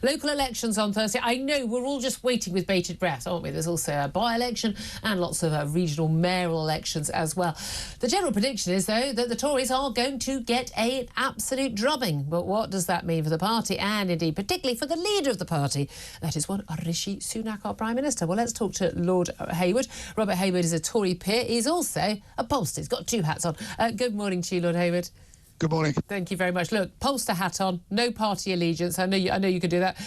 Local elections on Thursday. I know we're all just waiting with bated breath, aren't we? There's also a by-election and lots of regional mayoral elections as well. The general prediction is, though, that the Tories are going to get an absolute drubbing. But what does that mean for the party and, indeed, particularly for the leader of the party? That is one Rishi Sunak, our Prime Minister. Well, let's talk to Lord Hayward. Robert Hayward is a Tory peer. He's also a pollster. He's got two hats on. Good morning to you, Lord Hayward. Good morning. Thank you very much. Look, pollster hat on, no party allegiance. I know you could do that.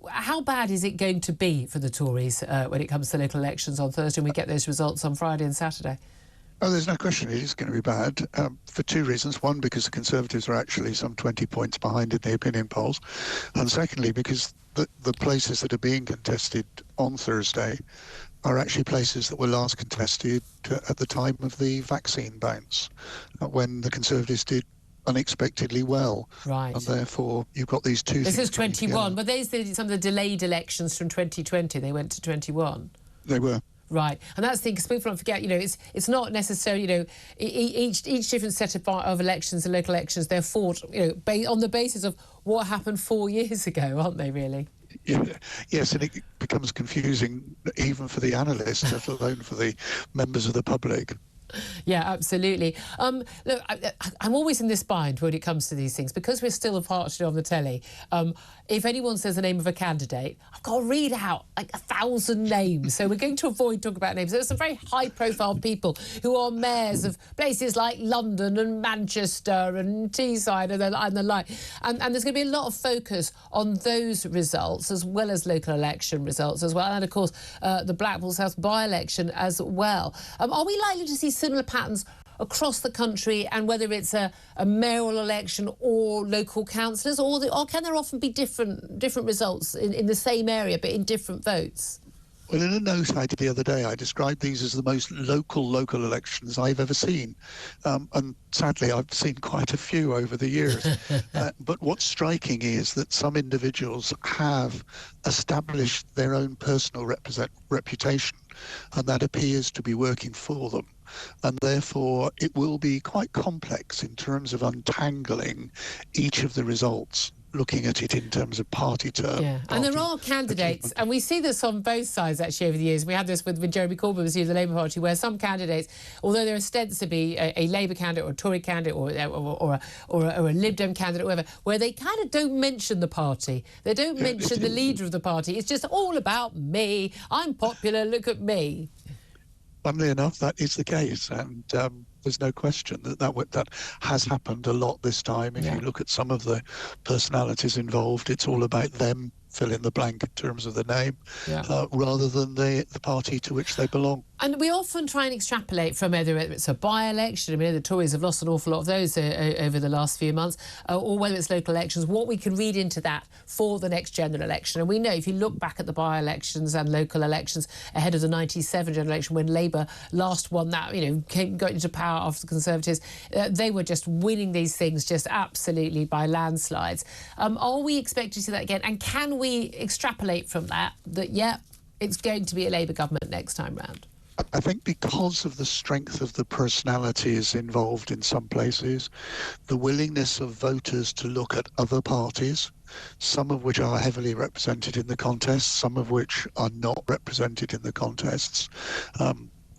How bad is it going to be for the Tories when it comes to local elections on Thursday and we get those results on Friday and Saturday? Oh, there's no question it is going to be bad for two reasons. One, because the Conservatives are actually some 20 points behind in the opinion polls. And secondly, because the places that are being contested on Thursday are actually places that were last contested at the time of the vaccine bounce, when the Conservatives did unexpectedly well. Right. And therefore, you've got these two things. This is 21, but these are some of the delayed elections from 2020. They went to 21. They were. Right, and that's the thing, because people don't forget, it's not necessarily, each different set of elections and local elections, they're fought, on the basis of what happened 4 years ago, aren't they, really? Yeah, yes, and it becomes confusing even for the analysts, let alone for the members of the public. Yeah, absolutely. Look, I'm always in this bind when it comes to these things, because we're still partially on the telly. If anyone says the name of a candidate, I've got to read out like 1,000 names. So we're going to avoid talking about names. There's some very high-profile people who are mayors of places like London and Manchester and Teesside and the like. And there's going to be a lot of focus on those results, as well as local election results as well. And, of course, the Blackpool South by-election as well. Are we likely to see similar patterns across the country, and whether it's a mayoral election or local councillors, or can there often be different results in the same area but in different votes? Well, in a note I did the other day, I described these as the most local elections I've ever seen. And sadly, I've seen quite a few over the years. But what's striking is that some individuals have established their own personal reputation, and that appears to be working for them. And therefore, it will be quite complex in terms of untangling each of the results, looking at it in terms of party terms. Yeah, and there are candidates, and we see this on both sides actually over the years. We had this when Jeremy Corbyn was in the Labour Party, where some candidates, although they're ostensibly a Labour candidate or a Tory candidate or a Lib Dem candidate, or whatever, where they kind of don't mention the party. They don't mention the leader of the party. It's just all about me. I'm popular, look at me. Funnily enough, that is the case, and there's no question that has happened a lot this time. If you look at some of the personalities involved, it's all about them, fill in the blank in terms of the name, rather than the party to which they belong. And we often try and extrapolate from whether it's a by-election. I mean, the Tories have lost an awful lot of those over the last few months, or whether it's local elections, what we can read into that for the next general election. And we know, if you look back at the by-elections and local elections ahead of the 97 general election, when Labour last won that, got into power after the Conservatives, they were just winning these things just absolutely by landslides. Are we expecting to see that again? And can we extrapolate from that, it's going to be a Labour government next time round? I think because of the strength of the personalities involved in some places, the willingness of voters to look at other parties, some of which are heavily represented in the contests, some of which are not represented in the contests,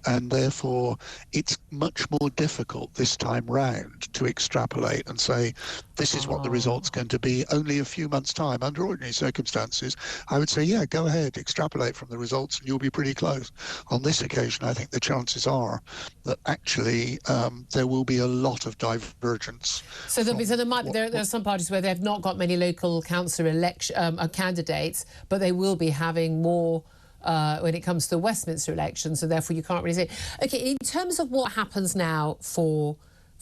and therefore it's much more difficult this time round to extrapolate and say this is what the result's going to be only a few months' time. Under ordinary circumstances, I would say, yeah, go ahead, extrapolate from the results and you'll be pretty close. On this occasion, I think the chances are that actually there will be a lot of divergence. So there are some parties where they've not got many local council candidates, but they will be having more when it comes to the Westminster elections, so therefore you can't really say. OK, in terms of what happens now for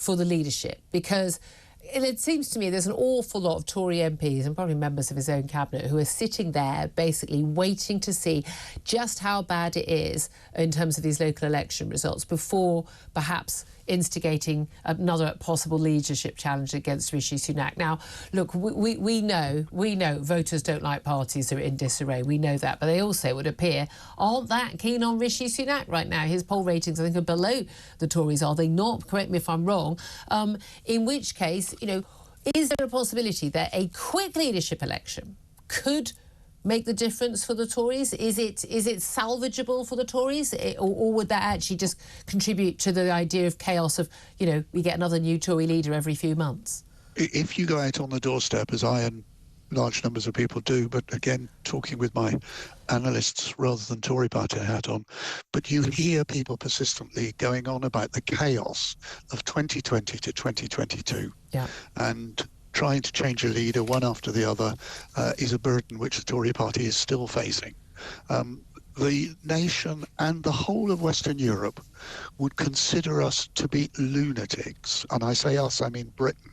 the leadership, because it seems to me there's an awful lot of Tory MPs and probably members of his own cabinet who are sitting there basically waiting to see just how bad it is in terms of these local election results before perhaps instigating another possible leadership challenge against Rishi Sunak. Now, look, we know voters don't like parties that are in disarray. We know that, but they also would appear aren't that keen on Rishi Sunak right now. His poll ratings, I think, are below the Tories, are they not? Correct me if I'm wrong. In which case, is there a possibility that a quick leadership election could make the difference for the Tories? Is it salvageable for the Tories, or would that actually just contribute to the idea of chaos of, you know, we get another new Tory leader every few months? If you go out on the doorstep, as I and large numbers of people do, but again, talking with my analysts rather than Tory party hat on, but you hear people persistently going on about the chaos of 2020 to 2022. Yeah. And trying to change a leader one after the other is a burden which the Tory party is still facing. The nation and the whole of Western Europe would consider us to be lunatics. And I say us, I mean Britain.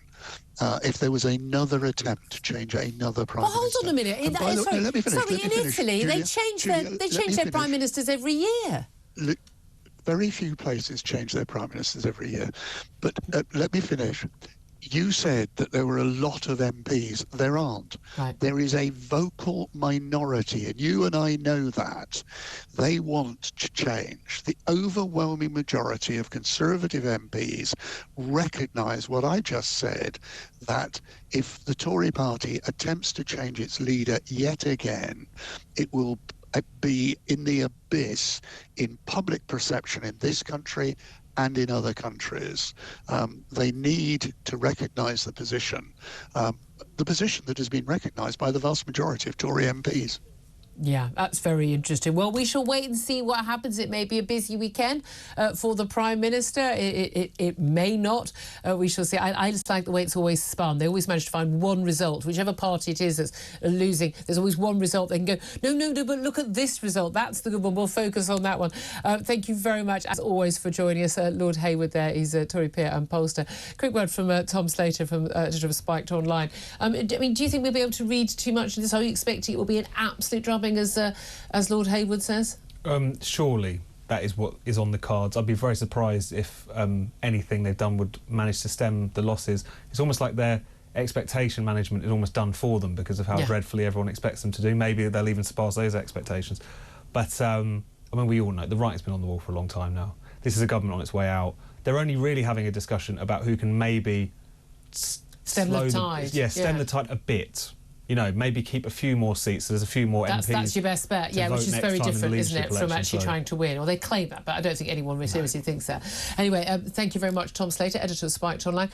If there was another attempt to change another prime minister. Hold on a minute. Let me finish. In Italy, they change their prime ministers every year. Very few places change their prime ministers every year. But let me finish. You said that there were a lot of MPs. There aren't. Right. There is a vocal minority, and you and I know that. They want to change. The overwhelming majority of Conservative MPs recognise what I just said, that if the Tory party attempts to change its leader yet again, it will be in the abyss in public perception in this country and in other countries. They need to recognise the position that has been recognised by the vast majority of Tory MPs. Yeah, that's very interesting. Well, we shall wait and see what happens. It may be a busy weekend for the Prime Minister. It may not. We shall see. I just like the way it's always spun. They always manage to find one result. Whichever party it is that's losing, there's always one result. They can go, no, but look at this result. That's the good one. We'll focus on that one. Thank you very much, as always, for joining us. Lord Hayward there. He's a Tory peer and pollster. Quick word from Tom Slater from editor of Spiked Online. I mean, do you think we'll be able to read too much of this? Are you expecting it will be an absolute drubbing, as Lord Hayward says? Surely that is what is on the cards. I'd be very surprised if anything they've done would manage to stem the losses. It's almost like their expectation management is almost done for them because of how dreadfully everyone expects them to do. Maybe they'll even surpass those expectations. But, I mean, we all know the writing's been on the wall for a long time now. This is a government on its way out. They're only really having a discussion about who can maybe stem the tide. Stem the tide a bit. You know, maybe keep a few more seats so there's a few more MPs. That's your best bet, yeah, which is very different, isn't it, from actually trying to win. Or they claim that, but I don't think anyone seriously thinks that. Anyway, thank you very much, Tom Slater, editor of Spiked Online.